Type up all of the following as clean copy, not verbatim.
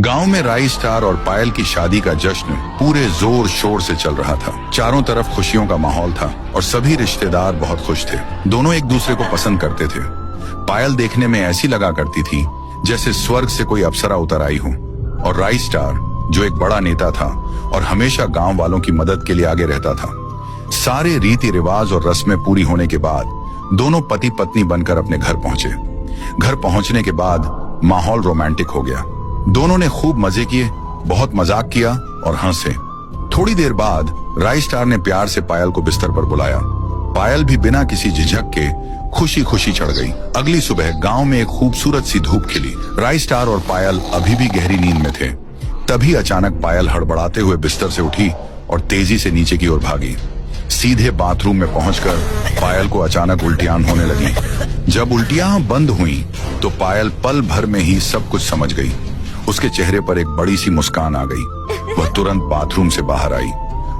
गांव में राई स्टार और पायल की शादी का जश्न पूरे जोर शोर से चल रहा था। चारों तरफ खुशियों का माहौल था और सभी रिश्तेदार बहुत खुश थे। दोनों एक दूसरे को पसंद करते थे। पायल देखने में ऐसी लगा करती थी जैसे स्वर्ग से कोई अप्सरा उतर आई हो, और राई स्टार जो एक बड़ा नेता था और हमेशा गांव वालों की मदद के लिए आगे रहता था। सारे रीति रिवाज और रस्में पूरी होने के बाद दोनों पति पत्नी बनकर अपने घर पहुंचे। घर पहुंचने के बाद माहौल रोमांटिक हो गया। दोनों ने खूब मजे किए, बहुत मजाक किया और हंसे। थोड़ी देर बाद राई स्टार ने प्यार से पायल को बिस्तर पर बुलाया। पायल भी बिना किसी झिझक के खुशी खुशी चढ़ गई। अगली सुबह गांव में एक खूबसूरत सी धूप खिली। राई स्टार और पायल अभी भी गहरी नींद में थे। तभी अचानक पायल हड़बड़ाते हुए बिस्तर से उठी और तेजी से नीचे की ओर भागी। सीधे बाथरूम में पहुंचकर पायल को अचानक उल्टियां होने लगी। जब उल्टियां बंद हुई तो पायल पल भर में ही सब कुछ समझ गई। उसके चेहरे पर एक बड़ी सी मुस्कान आ गई। वह तुरंत बाथरूम से बाहर आई।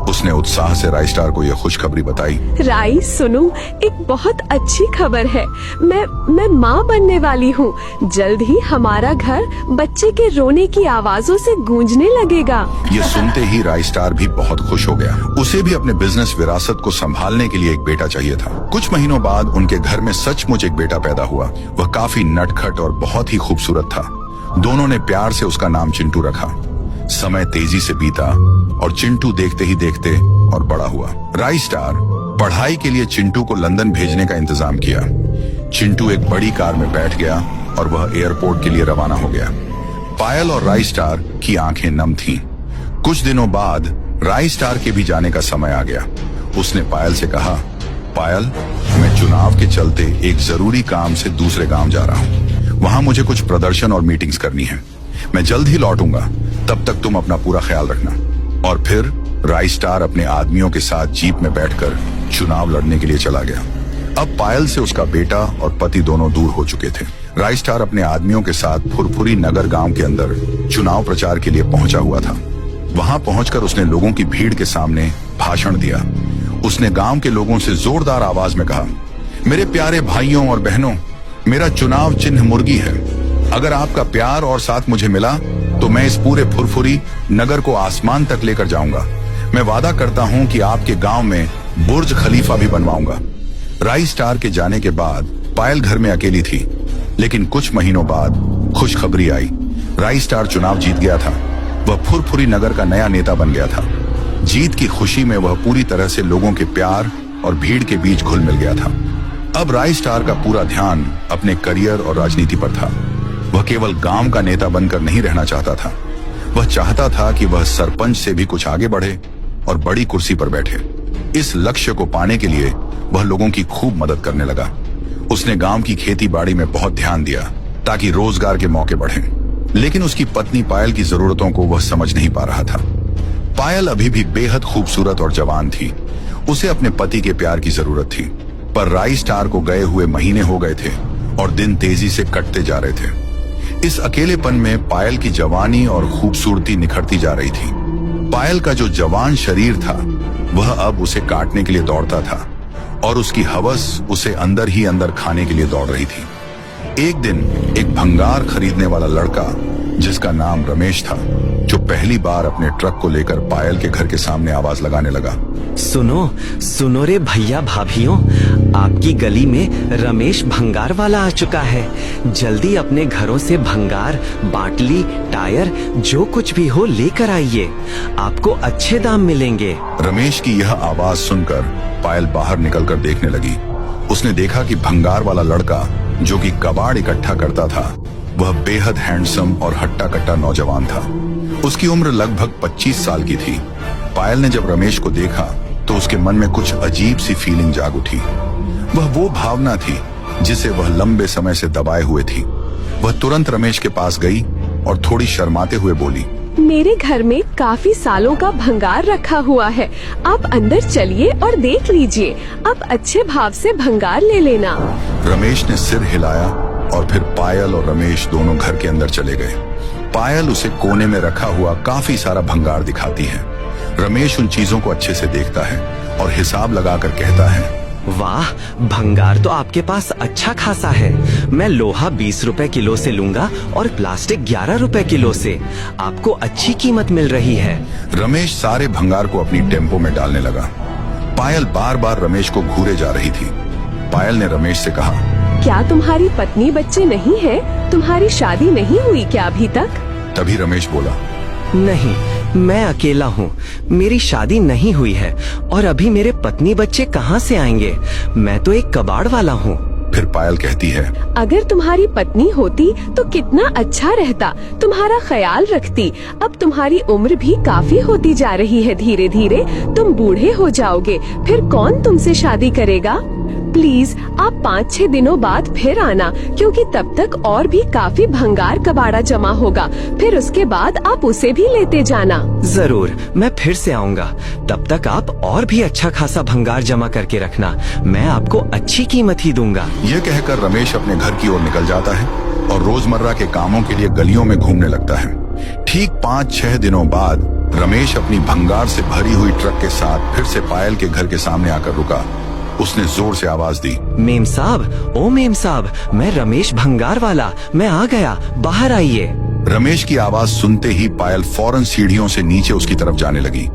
उसने उत्साह से राई स्टार को यह खुशखबरी बताई। राई सुनो, एक बहुत अच्छी खबर है। मैं माँ बनने वाली हूँ। जल्द ही हमारा घर बच्चे के रोने की आवाजों से गूंजने लगेगा। ये सुनते ही राई स्टार भी बहुत खुश हो गया। उसे भी अपने बिजनेस विरासत को संभालने के लिए एक बेटा चाहिए था। कुछ महीनों बाद उनके घर में सचमुच एक बेटा पैदा हुआ। वह काफी नटखट और बहुत ही खूबसूरत था। दोनों ने प्यार से उसका नाम चिंटू रखा। समय तेजी से बीता और चिंटू देखते ही देखते और बड़ा हुआ। राई स्टार पढ़ाई के लिए चिंटू को लंदन भेजने का इंतजाम किया। चिंटू एक बड़ी कार में बैठ गया और वह एयरपोर्ट के लिए रवाना हो गया। पायल और राई स्टार की आंखें नम थीं। कुछ दिनों बाद राई स्टार के भी जाने का समय आ गया। उसने पायल से कहा, पायल, मैं चुनाव के चलते एक जरूरी काम से दूसरे गांव जा रहा हूँ। वहां मुझे कुछ प्रदर्शन और मीटिंग्स करनी है। मैं जल्द ही लौटूंगा, तब तक तुम अपना पूरा ख्याल रखना। और फिर राई स्टार अपने आदमियों के साथ जीप में बैठकर चुनाव लड़ने के लिए चला गया। अब पायल से उसका बेटा और पति दोनों दूर हो चुके थे। राई स्टार अपने आदमियों के साथ फुरफुरी नगर गांव के अंदर चुनाव प्रचार के लिए पहुंचा हुआ था। वहां पहुंचकर उसने लोगों की भीड़ के सामने भाषण दिया। उसने गांव के लोगों से जोरदार आवाज में कहा, मेरे प्यारे भाइयों और बहनों, मेरा चुनाव चिन्ह मुर्गी है। अगर आपका प्यार और साथ मुझे मिला तो मैं इस पूरे फुरफुरी नगर को आसमान तक लेकर जाऊंगा। मैं वादा करता हूं कि आपके गांव में बुर्ज खलीफा भी बनवाऊंगा। राई स्टार के जाने के बाद पायल घर में अकेली थी, लेकिन कुछ महीनों बाद खुशखबरी आई। राई स्टार चुनाव जीत गया था। वह फुरफुरी नगर का नया नेता बन गया था। जीत की खुशी में वह पूरी तरह से लोगों के प्यार और भीड़ के बीच घुल मिल गया था। अब राई स्टार का पूरा ध्यान अपने करियर और राजनीति पर था। वह केवल गांव का नेता बनकर नहीं रहना चाहता था। वह चाहता था कि वह सरपंच से भी कुछ आगे बढ़े और बड़ी कुर्सी पर बैठे। इस लक्ष्य को पाने के लिए वह लोगों की खूब मदद करने लगा। उसने गांव की खेती बाड़ी में बहुत ध्यान दिया ताकि रोजगार के मौके बढ़ें। लेकिन उसकी पत्नी पायल की जरूरतों को वह समझ नहीं पा रहा था। पायल अभी भी बेहद खूबसूरत और जवान थी। उसे अपने पति के प्यार की जरूरत थी। पर राई स्टार को गए हुए महीने हो गए थे और दिन तेजी से कटते जा रहे थे। इस अकेलेपन में पायल की जवानी और खूबसूरती निखरती जा रही थी। पायल का जो जवान शरीर था वह अब उसे काटने के लिए दौड़ता था और उसकी हवस उसे अंदर ही अंदर खाने के लिए दौड़ रही थी। एक दिन एक भंगार खरीदने वाला लड़का, जिसका नाम रमेश था, जो पहली बार अपने ट्रक को लेकर पायल के घर के सामने आवाज लगाने लगा। सुनो सुनो रे भैया भाभियों, आपकी गली में रमेश भंगार वाला आ चुका है। जल्दी अपने घरों से भंगार, बाटली, टायर, जो कुछ भी हो लेकर आइए। आपको अच्छे दाम मिलेंगे। रमेश की यह आवाज सुनकर पायल बाहर निकलकर देखने लगी। उसने देखा कि भंगार वाला लड़का, जो कि कबाड़ इकट्ठा करता था, वह बेहद हैंडसम और हट्टा कट्टा नौजवान था। उसकी उम्र लगभग 25 साल की थी। पायल ने जब रमेश को देखा तो उसके मन में कुछ अजीब सी फीलिंग जाग उठी। वह वो भावना थी जिसे वह लंबे समय से दबाए हुए थी। वह तुरंत रमेश के पास गई और थोड़ी शर्माते हुए बोली, मेरे घर में काफी सालों का भंगार रखा हुआ है। आप अंदर चलिए और देख लीजिए। आप अच्छे भाव से भंगार ले लेना। रमेश ने सिर हिलाया और फिर पायल और रमेश दोनों घर के अंदर चले गए। पायल उसे कोने में रखा हुआ काफी सारा भंगार दिखाती है। रमेश उन चीजों को अच्छे से देखता है और हिसाब लगाकर कहता है, वाह, भंगार तो आपके पास अच्छा खासा है। मैं लोहा 20 रुपए किलो से लूंगा और प्लास्टिक 11 रुपए किलो से। आपको अच्छी कीमत मिल रही है। रमेश सारे भंगार को अपनी टेम्पो में डालने लगा। पायल बार बार रमेश को घूरे जा रही थी। पायल ने रमेश से कहा, क्या तुम्हारी पत्नी बच्चे नहीं है? तुम्हारी शादी नहीं हुई क्या अभी तक? तभी रमेश बोला, नहीं, मैं अकेला हूँ। मेरी शादी नहीं हुई है और अभी मेरे पत्नी बच्चे कहाँ से आएंगे? मैं तो एक कबाड़ वाला हूँ। फिर पायल कहती है, अगर तुम्हारी पत्नी होती तो कितना अच्छा रहता, तुम्हारा ख्याल रखती। अब तुम्हारी उम्र भी काफी होती जा रही है, धीरे धीरे तुम बूढ़े हो जाओगे, फिर कौन तुमसे शादी करेगा? प्लीज आप 5-6 दिनों बाद फिर आना, क्योंकि तब तक और भी काफी भंगार कबाड़ा जमा होगा। फिर उसके बाद आप उसे भी लेते जाना। जरूर, मैं फिर से आऊंगा। तब तक आप और भी अच्छा खासा भंगार जमा करके रखना। मैं आपको अच्छी कीमत ही दूंगा। ये कहकर रमेश अपने घर की ओर निकल जाता है और रोजमर्रा के कामों के लिए गलियों में घूमने लगता है। ठीक 5-6 दिनों बाद रमेश अपनी भंगार से भरी हुई ट्रक के साथ फिर से पायल के घर के सामने आकर रुका। उसने जोर से आवाज दी, मेम साहब, ओ मेम साहब, मैं रमेश भंगार वाला, मैं आ गया, बाहर आइए। रमेश की आवाज सुनते ही पायल फौरन सीढ़ियों से नीचे उसकी तरफ जाने लगी।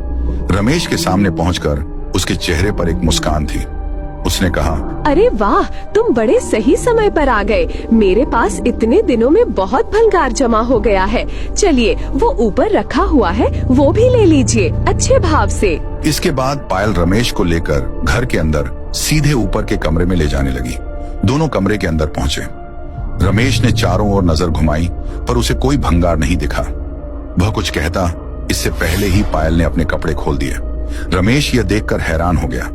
रमेश के सामने पहुंचकर उसके चेहरे पर एक मुस्कान थी। उसने कहा, अरे वाह, तुम बड़े सही समय पर आ गए। मेरे पास इतने दिनों में बहुत भंगार जमा हो गया है। चलिए, वो ऊपर रखा हुआ है, वो भी ले लीजिए अच्छे भाव से। इसके बाद पायल रमेश को लेकर घर के अंदर सीधे ऊपर के कमरे में ले जाने लगी। दोनों कमरे के अंदर पहुंचे। रमेश ने चारों ओर नजर घुमाई, पर उसे कोई भंगार नहीं दिखा। वह कुछ कहता इससे पहले ही पायल ने अपने कपड़े खोल दिए। रमेश यह देखकर हैरान हो गया।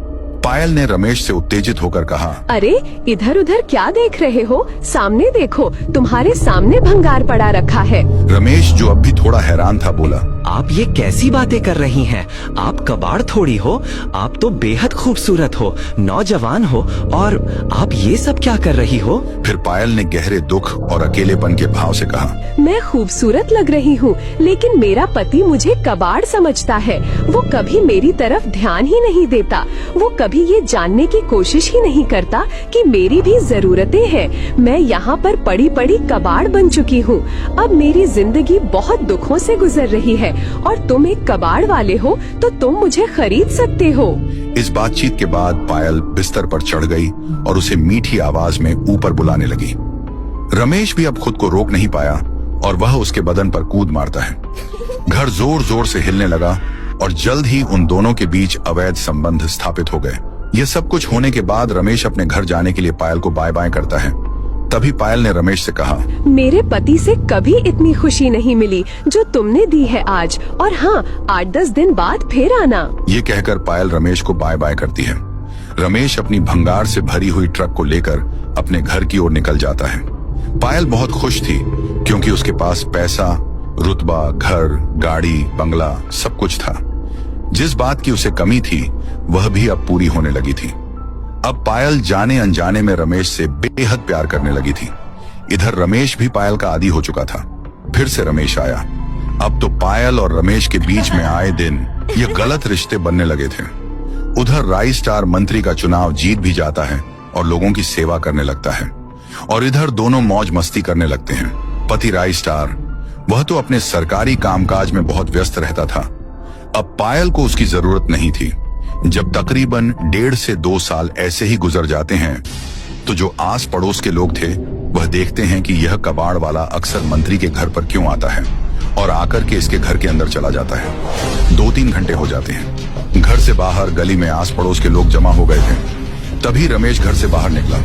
पायल ने रमेश से उत्तेजित होकर कहा, अरे इधर उधर क्या देख रहे हो? सामने देखो, तुम्हारे सामने भंगार पड़ा रखा है। रमेश जो अब भी थोड़ा हैरान था बोला, आप ये कैसी बातें कर रही हैं? आप कबाड़ थोड़ी हो, आप तो बेहद खूबसूरत हो, नौजवान हो, और आप ये सब क्या कर रही हो? फिर पायल ने गहरे दुख और अकेलेपन के भाव से कहा, मैं खूबसूरत लग रही हूँ, लेकिन मेरा पति मुझे कबाड़ समझता है। वो कभी मेरी तरफ ध्यान ही नहीं देता। वो कभी ये जानने की कोशिश ही नहीं करता कि मेरी भी जरूरतें हैं। मैं यहाँ पर पड़ी पड़ी कबाड़ बन चुकी हूँ। अब मेरी जिंदगी बहुत दुखों से गुजर रही है, और तुम एक कबाड़ वाले हो, तो तुम मुझे खरीद सकते हो। इस बातचीत के बाद पायल बिस्तर पर चढ़ गई और उसे मीठी आवाज में ऊपर बुलाने लगी। रमेश भी अब खुद को रोक नहीं पाया और वह उसके बदन पर कूद मारता है। घर जोर जोर से हिलने लगा और जल्द ही उन दोनों के बीच अवैध संबंध स्थापित हो गए। यह सब कुछ होने के बाद रमेश अपने घर जाने के लिए पायल को बाय बाय करता है। तभी पायल ने रमेश से कहा, मेरे पति से कभी इतनी खुशी नहीं मिली जो तुमने दी है आज, और हाँ, 8-10 दिन बाद फिर आना। ये कहकर पायल रमेश को बाय बाय करती है। रमेश अपनी भंगार से भरी हुई ट्रक को लेकर अपने घर की ओर निकल जाता है। पायल बहुत खुश थी, क्योंकि उसके पास पैसा, रुतबा, घर, गाड़ी, बंगला सब कुछ था। जिस बात की उसे कमी थी वह भी अब पूरी होने लगी थी। अब पायल जाने अनजाने में रमेश से बेहद प्यार करने लगी थी। इधर रमेश भी पायल का आदी हो चुका था। फिर से रमेश आया। अब तो पायल और रमेश के बीच में आए दिन ये गलत रिश्ते बनने लगे थे। उधर राई स्टार मंत्री का चुनाव जीत भी जाता है और लोगों की सेवा करने लगता है, और इधर दोनों मौज मस्ती करने लगते हैं। पति राई स्टार, वह तो अपने सरकारी कामकाज में बहुत व्यस्त रहता था। अब पायल को उसकी जरूरत नहीं थी। जब तकरीबन 1.5 से 2 साल ऐसे ही गुजर जाते हैं, तो जो आस पड़ोस के लोग थे वह देखते हैं कि यह कबाड़ वाला अक्सर मंत्री के घर पर क्यों आता है, और आकर के इसके घर के अंदर चला जाता है। 2-3 घंटे हो जाते हैं। घर से बाहर गली में आस पड़ोस के लोग जमा हो गए थे। तभी रमेश घर से बाहर निकला।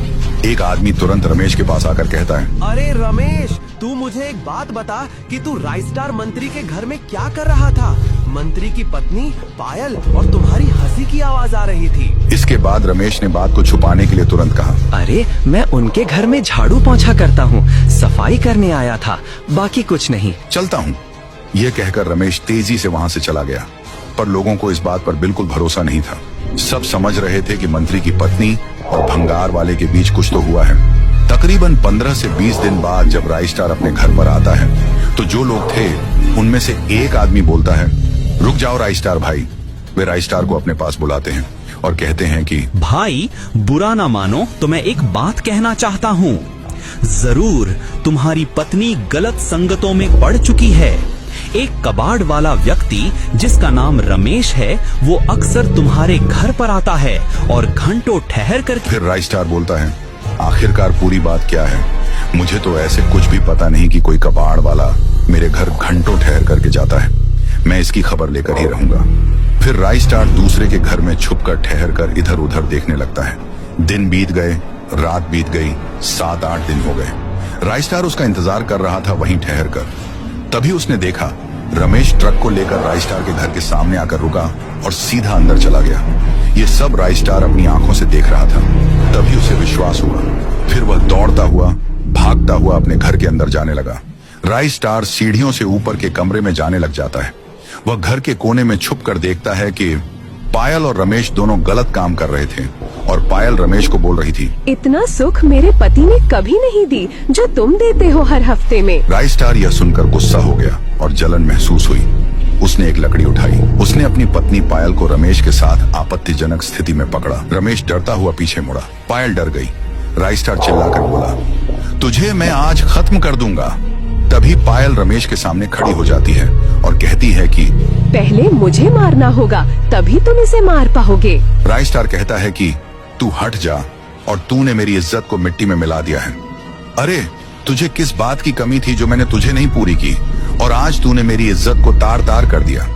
एक आदमी तुरंत रमेश के पास आकर कहता है, अरे रमेश, तू मुझे एक बात बता कि तू राई स्टार मंत्री के घर में क्या कर रहा था? मंत्री की पत्नी पायल और तुम्हारी हंसी की आवाज आ रही थी। इसके बाद रमेश ने बात को छुपाने के लिए तुरंत कहा, अरे मैं उनके घर में झाड़ू पोंछा करता हूँ, सफाई करने आया था, बाकी कुछ नहीं। चलता हूँ। यह कहकर रमेश तेजी से वहाँ से चला गया, पर लोगों को इस बात पर बिल्कुल भरोसा नहीं था। सब समझ रहे थे कि मंत्री की पत्नी और भंगार वाले के बीच कुछ तो हुआ है। तकरीबन 15 से 20 दिन बाद जब राई स्टार अपने घर पर आता है, तो जो लोग थे उनमें से एक आदमी बोलता है, रुक जाओ राई स्टार भाई। वे राई स्टार को अपने पास बुलाते हैं और कहते हैं कि भाई बुरा ना मानो तो मैं एक बात कहना चाहता हूँ। जरूर तुम्हारी पत्नी गलत संगतों में पड़ चुकी है। एक कबाड़ वाला व्यक्ति जिसका नाम रमेश है वो अक्सर तुम्हारे घर पर आता है और घंटों ठहर कर। फिर राइस्टार बोलता है, आखिरकार पूरी बात क्या है? मुझे तो ऐसे कुछ भी पता नहीं कि कोई कबाड़ वाला मेरे घर घंटों ठहर करके जाता है। मैं इसकी खबर लेकर ही रहूंगा। फिर राइस्टार दूसरे के घर में छुपकर ठहर कर इधर उधर देखने लगता है। दिन बीत गए, रात बीत गई, 7-8 दिन हो गए। राइस्टार उसका इंतजार कर रहा था वहीं ठहर कर। तभी उसने देखा रमेश ट्रक को लेकर राइस्टार के घर के सामने आकर रुका और सीधा अंदर चला गया। ये सब राइस्टार अपनी आंखों से देख रहा था। तभी उसे विश्वास हुआ। फिर वह दौड़ता हुआ, भागता हुआ अपने घर के अंदर जाने लगा। राइस्टार सीढ़ियों से ऊपर के कमरे में जाने लग जाता है। वह घर के कोने में छुप कर देखता है कि पायल और रमेश दोनों गलत काम कर रहे थे और पायल रमेश को बोल रही थी, इतना सुख मेरे पति ने कभी नहीं दी जो तुम देते हो हर हफ्ते में। राइस्टार यह सुनकर गुस्सा हो गया और जलन महसूस हुई। उसने एक लकड़ी उठाई। उसने अपनी पत्नी पायल को रमेश के साथ आपत्तिजनक स्थिति में पकड़ा। रमेश डरता हुआ पीछे मुड़ा। पायल डर गई। राइस्टार चिल्लाकर बोला, तुझे मैं आज खत्म कर दूंगा। तभी पायल रमेश के सामने खड़ी हो जाती है और कहती है कि पहले मुझे मारना होगा तभी तुम इसे मार पाओगे। राइस्टार कहता है कि तू हट जा और तूने मेरी इज्जत को मिट्टी में मिला दिया है। अरे तुझे किस बात की कमी थी जो मैंने तुझे नहीं पूरी की, और आज तूने मेरी इज्जत को तार तार कर दिया।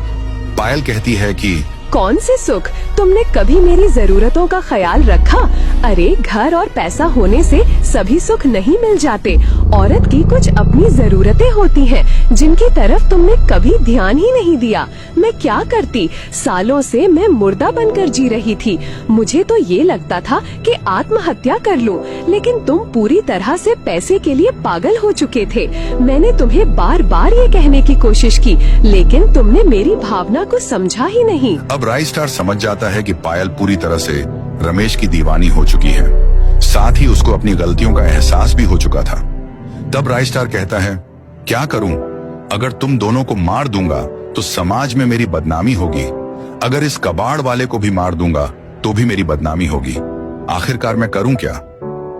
पायल कहती है कि कौन से सुख? तुमने कभी मेरी जरूरतों का ख्याल रखा? अरे घर और पैसा होने से सभी सुख नहीं मिल जाते। औरत की कुछ अपनी जरूरतें होती हैं जिनकी तरफ तुमने कभी ध्यान ही नहीं दिया। मैं क्या करती? सालों से मैं मुर्दा बनकर जी रही थी। मुझे तो ये लगता था कि आत्महत्या कर लूं, लेकिन तुम पूरी तरह से पैसे के लिए पागल हो चुके थे। मैंने तुम्हें बार बार ये कहने की कोशिश की, लेकिन तुमने मेरी भावना को समझा ही नहीं। अब राइस्टार समझ जाता है कि पायल पूरी तरह से रमेश की दीवानी हो चुकी है। साथ ही उसको अपनी गलतियों का एहसास भी हो चुका था। तब राइस्टार कहता है, क्या करूं? अगर तुम दोनों को मार दूंगा तो समाज में मेरी बदनामी होगी। अगर इस कबाड़ वाले को भी मार दूंगा तो भी मेरी बदनामी होगी। आखिरकार मैं करूं क्या?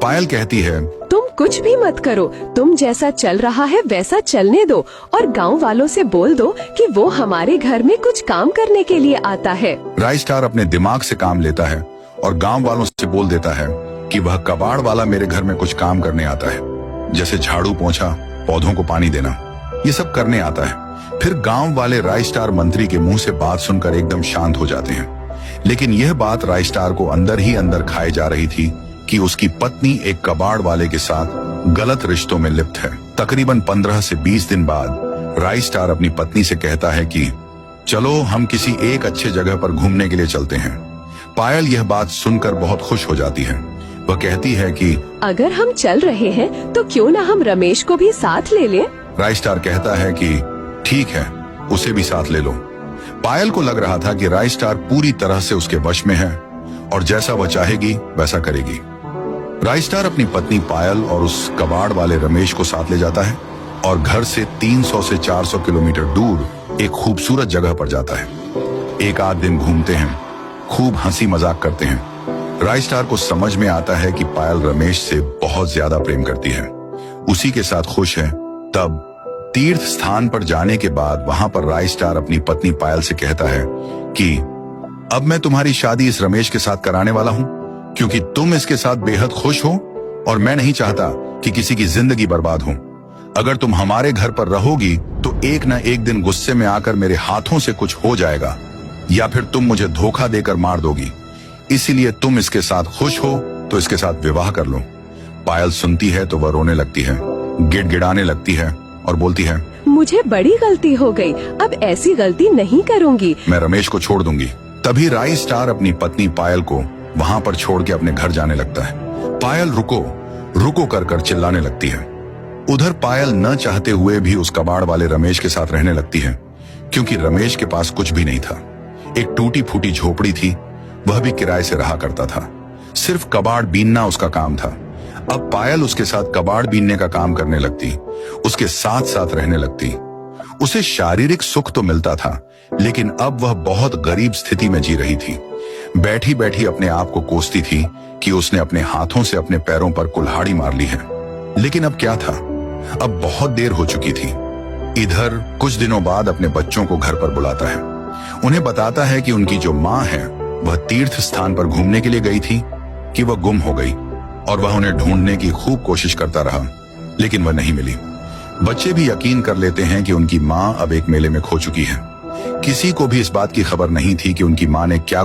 पायल कहती है, तुम कुछ भी मत करो। तुम जैसा चल रहा है वैसा चलने दो और गांव वालों से बोल दो कि वो हमारे घर में कुछ काम करने के लिए आता है। राइस्टार अपने दिमाग से काम लेता है और गांव वालों से बोल देता है कि वह कबाड़ वाला मेरे घर में कुछ काम करने आता है, जैसे झाड़ू पोंछा, पौधों को पानी देना, ये सब करने आता है। फिर गांव वाले राइस्टार मंत्री के मुंह से बात सुनकर एकदम शांत हो जाते हैं। लेकिन यह बात राइस्टार को अंदर ही अंदर खाए जा रही थी कि उसकी पत्नी एक कबाड़ वाले के साथ गलत रिश्तों में लिप्त है। तकरीबन 15 से 20 दिन बाद राइस्टार अपनी पत्नी से कहता है कि चलो हम किसी एक अच्छे जगह पर घूमने के लिए चलते हैं। पायल यह बात सुनकर बहुत खुश हो जाती है। वह कहती है कि अगर हम चल रहे हैं तो क्यों ना हम रमेश को भी साथ ले लें? राइस्टार कहता है कि ठीक है, उसे भी साथ ले लो। पायल को लग रहा था कि राइस्टार पूरी तरह से उसके वश में है और जैसा वह चाहेगी वैसा करेगी। राइस्टार अपनी पत्नी पायल और उस कबाड़ वाले रमेश को साथ ले जाता है और घर से 300 से 400 किलोमीटर दूर एक खूबसूरत जगह पर जाता है। एक आध दिन घूमते हैं, खूब हंसी मजाक करते हैं। राइस्टार को समझ में आता है कि पायल रमेश से बहुत ज्यादा प्रेम करती है, उसी के साथ खुश है। तब तीर्थ स्थान पर जाने के बाद वहां पर राइस्टार अपनी पत्नी पायल से कहता है कि अब मैं तुम्हारी शादी इस रमेश के साथ कराने वाला हूं, क्योंकि तुम इसके साथ बेहद खुश हो और मैं नहीं चाहता कि किसी की जिंदगी बर्बाद हो। अगर तुम हमारे घर पर रहोगी तो एक ना एक दिन गुस्से में आकर मेरे हाथों से कुछ हो जाएगा, या फिर तुम मुझे धोखा देकर मार दोगी। इसीलिए तुम इसके साथ खुश हो तो इसके साथ विवाह कर लो। पायल सुनती है तो वह रोने लगती है, गिड़गिड़ाने लगती है और बोलती है, मुझे बड़ी गलती हो गई, अब ऐसी गलती नहीं करूंगी। मैं रमेश को छोड़ दूंगी। तभी राइस्टार अपनी पत्नी पायल को वहां पर छोड़ के अपने घर जाने लगता है। पायल रुको रुको कर कर चिल्लाने लगती है। उधर पायल न चाहते हुए भी उस कबाड़ वाले रमेश के साथ रहने लगती है, क्योंकि रमेश के पास कुछ भी नहीं था। एक टूटी फूटी झोपड़ी थी, वह भी किराए से रहा करता था। सिर्फ कबाड़ बीनना उसका काम था। अब पायल उसके साथ कबाड़ बीनने का काम करने लगती, उसके साथ साथ रहने लगती। उसे शारीरिक सुख तो मिलता था, लेकिन अब वह बहुत गरीब स्थिति में जी रही थी। बैठी बैठी अपने आप को कोसती थी कि उसने अपने हाथों से अपने पैरों पर कुल्हाड़ी मार ली है। लेकिन अब क्या था, अब बहुत देर हो चुकी थी। इधर कुछ दिनों बाद अपने बच्चों को घर पर बुलाता है। उन्हें बताता है कि उनकी जो माँ है वह तीर्थ स्थान पर घूमने के लिए गई थी, कि वह गुम हो गई, और वह उन्हें ढूंढने की खूब कोशिश करता रहा, लेकिन वह नहीं मिली। बच्चे भी यकीन कर लेते हैं कि उनकी माँ अब एक मेले में खो चुकी है। किसी को भी इस बात की खबर नहीं थी कि उनकी माँ ने क्या